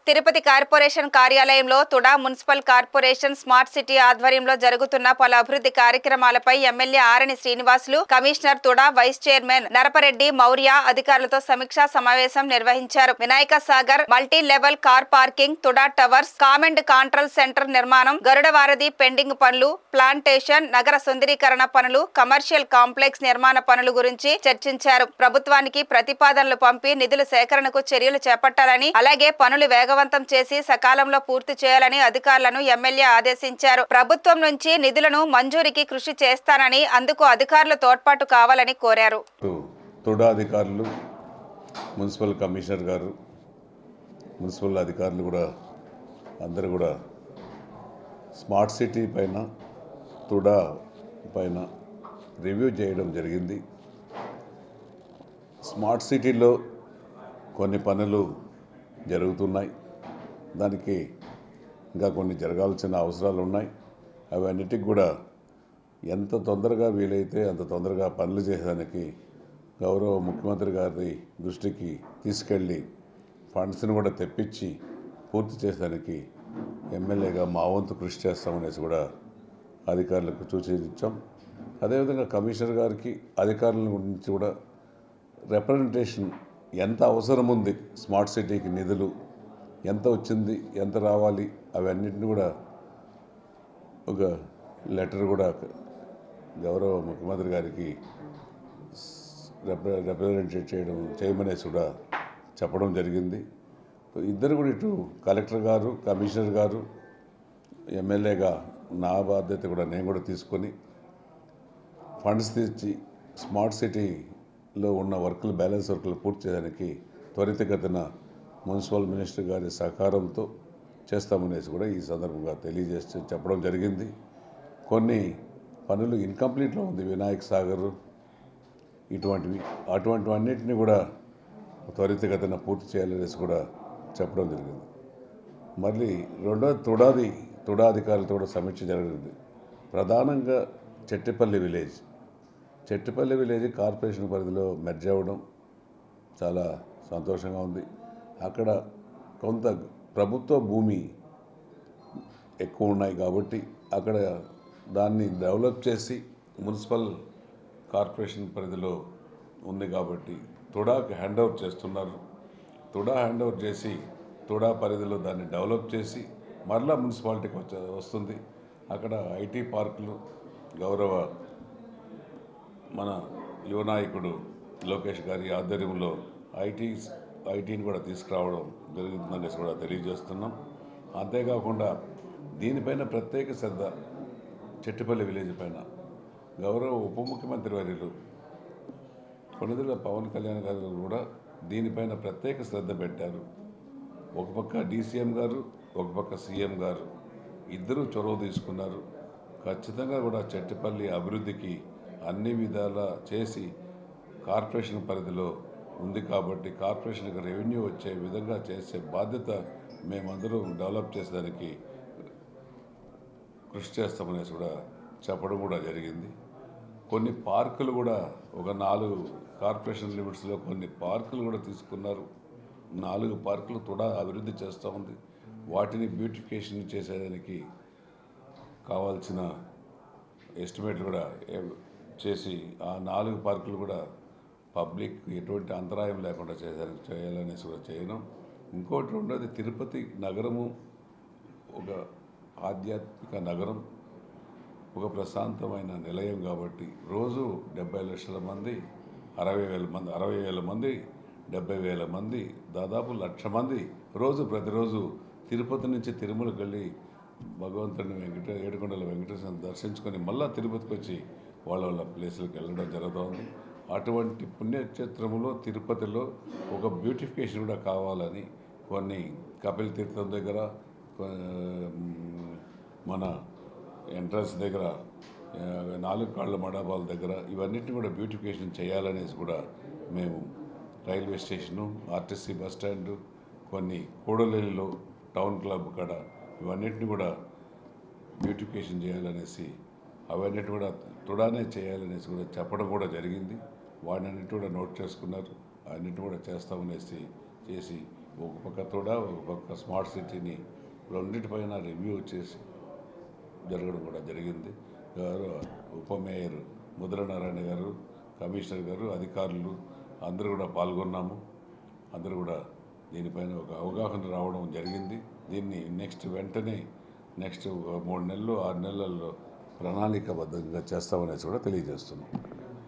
Tirupati corporation కార్యాలయంలో TUDA municipal corporation smart city ఆధ్వర్యంలో జరుగుతున్న పలు అభివృద్ధి కార్యక్రమాలపై MLA Arani Srinivasulu, commissioner TUDA vice chairman Narapareddy Maurya అధికారులతో సమీక్షా సమావేశం నిర్వహించారు. Vinayaka Sagar multi level car parking, TUDA towers, command control centre నిర్మాణం, గరుడవారధి పెండింగ్ పనులు, ప్లాంటేషన్, నగర సుందరీకరణ పనులు, కమర్షియల్ కాంప్లెక్స్ నిర్మాణ పనులు గురించి చర్చించారు. ప్రభుత్వానికి ప్రతిపాదనలు పంపి నిధుల సేకరణకు చర్యలు చేపట్టాలని, అలాగే పనులు వేగవంతం చేసి సకాలంలో పూర్తి చేయాలని అధికారులను ఎమ్మెల్యే ఆదేశించారు. ప్రభుత్వం నుంచి నిధులను మంజూరికి కృషి చేస్తానని, అందుకు అధికారుల తోడ్పాటు కావాలని కోరారు. తుడా అధికారులు, మున్సిపల్ కమిషనర్ గారు, మున్సిపల్ అధికారులు కూడా అందరూ కూడా స్మార్ట్ సిటీ పైన, తుడా పైన రివ్యూ చేయడం జరిగింది. స్మార్ట్ సిటీలో కొన్ని పనులు జరుగుతున్నాయి, దానికి ఇంకా కొన్ని జరగాల్సిన అవసరాలు ఉన్నాయి. అవన్నిటికి కూడా ఎంత తొందరగా వీలైతే అంత తొందరగా పనులు చేసేదానికి గౌరవ ముఖ్యమంత్రి గారి దృష్టికి తీసుకెళ్ళి ఫండ్స్ని కూడా తెప్పించి పూర్తి చేసేదానికి ఎమ్మెల్యేగా మా వంతు కృషి చేస్తామనేసి కూడా అధికారులకు సూచించాం. అదేవిధంగా కమిషనర్ గారికి అధికారుల గురించి కూడా రిప్రజెంటేషన్ ఎంత అవసరం ఉంది, స్మార్ట్ సిటీకి నిధులు ఎంత వచ్చింది, ఎంత రావాలి, అవన్నిటిని కూడా ఒక లెటర్ కూడా గౌరవ ముఖ్యమంత్రి గారికి రిప్రజెంటేట్ చేయమనేసి కూడా చెప్పడం జరిగింది. ఇద్దరు కూడా ఇటు కలెక్టర్ గారు, కమిషనర్ గారు, ఎమ్మెల్యేగా నా బాధ్యత కూడా నేను కూడా తీసుకొని ఫండ్స్ తెచ్చి స్మార్ట్ సిటీలో ఉన్న వర్కులు, బ్యాలెన్స్ వర్కులు పూర్తి చేయడానికి త్వరితగతిన మున్సిపల్ మినిస్టర్ గారి సహకారంతో చేస్తామనేసి కూడా ఈ సందర్భంగా తెలియజేసి చెప్పడం జరిగింది. కొన్ని పనులు ఇన్కంప్లీట్లో ఉంది, వినాయక సాగర్ అటువంటివన్నిటిని కూడా త్వరితగతిన పూర్తి చేయాలనేసి కూడా చెప్పడం జరిగింది. మళ్ళీ రెండోది తుడా అధికారులతో కూడా సమీక్ష జరిగింది. ప్రధానంగా చెట్టిపల్లి విలేజ్ కార్పొరేషన్ పరిధిలో మెర్జ్ అవ్వడం చాలా సంతోషంగా ఉంది. అక్కడ కొంత ప్రభుత్వ భూమి ఎక్కువ ఉన్నాయి కాబట్టి అక్కడ దాన్ని డెవలప్ చేసి మున్సిపల్ కార్పొరేషన్ పరిధిలో ఉంది కాబట్టి తుడాకి హ్యాండ్ ఓవర్ చేస్తున్నారు. తుడా హ్యాండ్ ఓవర్ చేసి తుడా పరిధిలో దాన్ని డెవలప్ చేసి మరలా మున్సిపాలిటీకి వస్తుంది. అక్కడ ఐటీ పార్కులు గౌరవ మన యువ నాయకుడు లోకేష్ గారి ఆధ్వర్యంలో ఐటీని కూడా తీసుకురావడం జరుగుతుందనేసి కూడా తెలియజేస్తున్నాం. అంతేకాకుండా దీనిపైన ప్రత్యేక శ్రద్ధ చెట్టిపల్లి విలేజ్ పైన గౌరవ ఉప ముఖ్యమంత్రి వర్యులు కొణిదెల పవన్ కళ్యాణ్ గారు కూడా దీనిపైన ప్రత్యేక శ్రద్ధ పెట్టారు. ఒక పక్క డీసీఎం గారు, ఒక పక్క సీఎం గారు ఇద్దరూ చొరవ తీసుకున్నారు. ఖచ్చితంగా కూడా చెట్టిపల్లి అభివృద్ధికి అన్ని విధాలా చేసి కార్పొరేషన్ పరిధిలో ఉంది కాబట్టి కార్పొరేషన్కి రెవెన్యూ వచ్చే విధంగా చేసే బాధ్యత మేమందరం డెవలప్ చేసేదానికి కృషి చేస్తామనేసి కూడా చెప్పడం కూడా జరిగింది. కొన్ని పార్కులు కూడా ఒక 4 కార్పొరేషన్ లిమిట్స్లో కొన్ని పార్కులు కూడా తీసుకున్నారు. 4 పార్కులు కూడా అభివృద్ధి చేస్తూ ఉంది. వాటిని బ్యూటిఫికేషన్ చేసేదానికి కావాల్సిన ఎస్టిమేట్ కూడా చేసి ఆ 4 పార్కులు కూడా పబ్లిక్ ఎటువంటి అంతరాయం లేకుండా చేయాలనేసి కూడా చేయడం. ఇంకోటి రెండోది తిరుపతి నగరము ఒక ఆధ్యాత్మిక నగరం, ఒక ప్రశాంతమైన నిలయం కాబట్టి రోజు 70 లక్షల మంది, 60,000 మంది, 70,000 మంది, దాదాపు 1,00,000 మంది ప్రతిరోజు తిరుపతి నుంచి తిరుమలకి వెళ్ళి భగవంతుడిని ఏడుకొండల వెంకటేశ్వరుని దర్శించుకొని మళ్ళీ తిరుపతికి వచ్చి వాళ్ళ ప్లేసులకు వెళ్ళడం జరుగుతుంది. అటువంటి పుణ్యక్షేత్రంలో తిరుపతిలో ఒక బ్యూటిఫికేషన్ కూడా కావాలని కొన్ని కపిల్ తీర్థం దగ్గర, మన ఎంట్రన్స్ దగ్గర, 4 కాళ్ళ మండపాల దగ్గర ఇవన్నిటిని కూడా బ్యూటిఫికేషన్ చేయాలనేసి కూడా మేము railway station, RTC bus stand, కొన్ని కూడలిలో టౌన్ క్లబ్ కాడ ఇవన్నిటిని కూడా బ్యూటిఫికేషన్ చేయాలనేసి అవన్నిటి కూడా తుడానే చేయాలనేసి కూడా చెప్పడం కూడా జరిగింది. వాటినన్నిటి కూడా నోట్ చేసుకున్నారు. అన్నిటి కూడా చేస్తామనేసి చేసి ఒక పక్క కూడా ఒక పక్క స్మార్ట్ సిటీని రెండింటిపైన రివ్యూ చేసి జరగడం కూడా జరిగింది. గారు ఉప మేయర్ ముద్రనారాయణ గారు, కమిషనర్ గారు, అధికారులు అందరూ కూడా పాల్గొన్నాము. అందరూ కూడా దీనిపైన ఒక అవగాహన రావడం జరిగింది. దీన్ని వెంటనే నెక్స్ట్ 3 నెలలు 6 నెలల్లో ప్రణాళికాబద్ధంగా చేస్తామనేసి కూడా తెలియజేస్తున్నాం.